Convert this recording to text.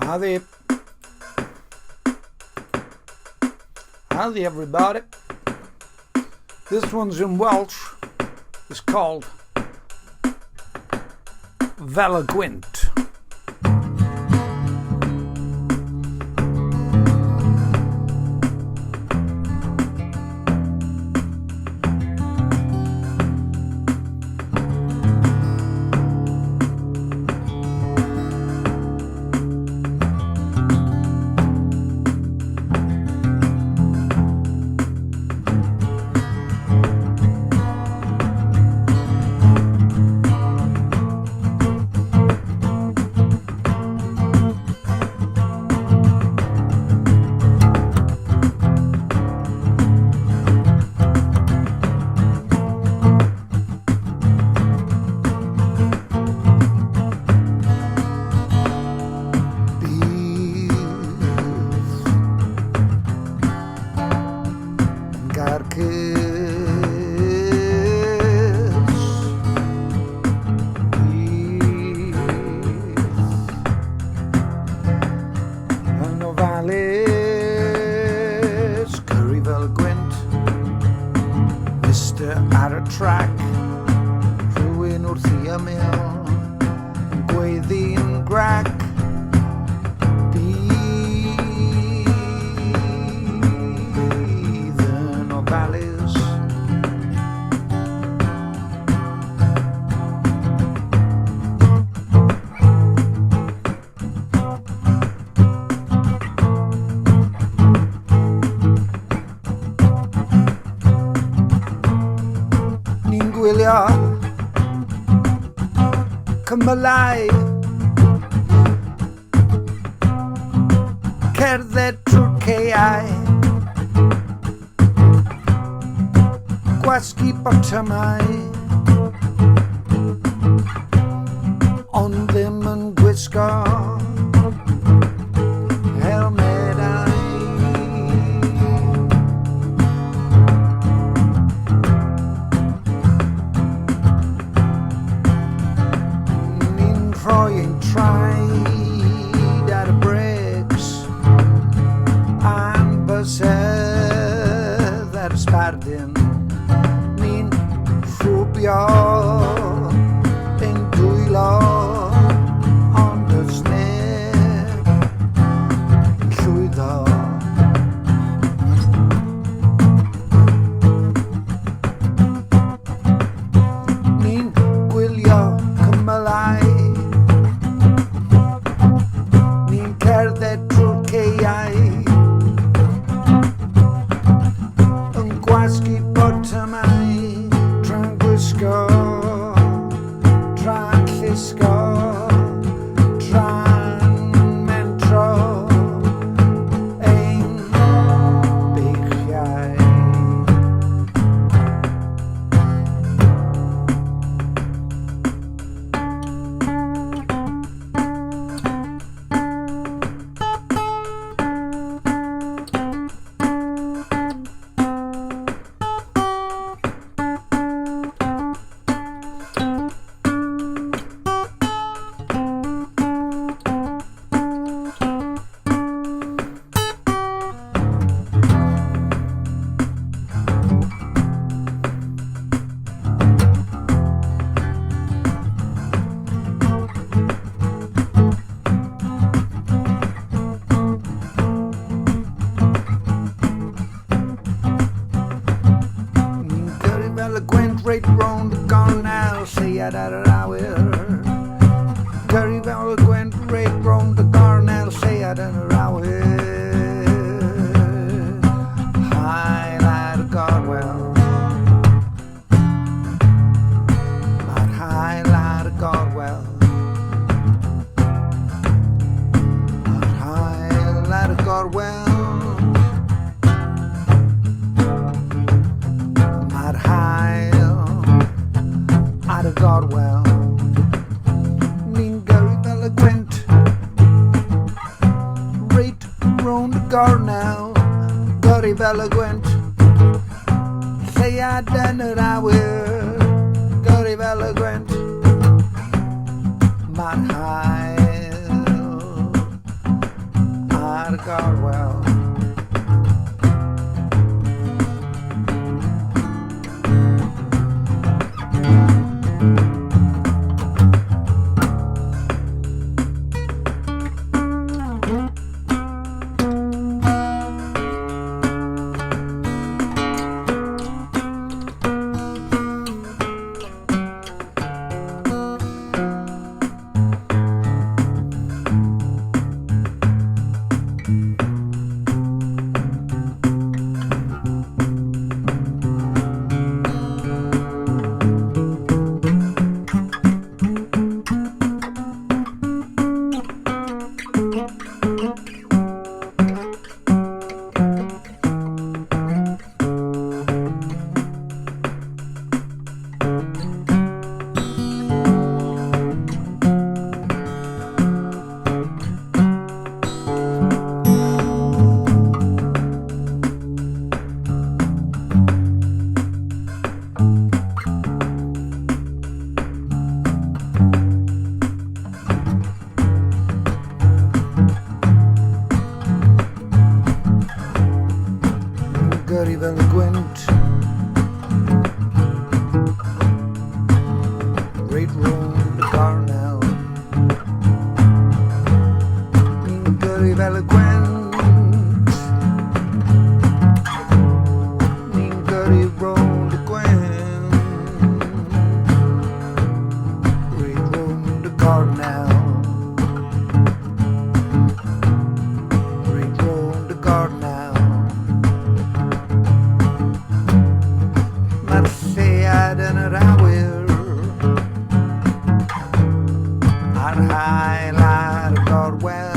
Howdy. Howdy everybody. This one's in Welsh. It's called gwynt. Ar y trac rhywun wrth i ymyl yn gweiddi'n grac bydd yn ofalus gwylio cymylau cerdded trwy'r caeau gwasgu botymau ond ddim yn gwisgo helmedau Rhoi'n traed ar y brecs a'n bysedd ar ysbardyn ni'n rhwbio ein dwylo ond ys neb yn llwyddo ni'n gwylio cymylau cerdded trwy'r caeau yn gwasgu botymau tra'n gwisgo tra'n llusgo tra'n mentro ein beichiau gwynt reit rownd y gornel lleiad ar yr awyr gyrru fel y gwynt reit rownd y gornel lleiad yn yr awyr hael ar y gorwel mae'r hael ar y gorwel mae'r hael ar y gorwel Mae'r hael ar y gorwel ni'n gyrru fel y gwynt reit rownd y gornel gyrru fel y gwynt lleiad yn yr awyr gyrru fel y gwynt Mae'r hael Gurryville gwynt, right round the Cornell. Gurryville gwynt, Gurry round the gwynt, right round the Cornell. Right round the Cornell. Mercy I don't know where our high light of God well.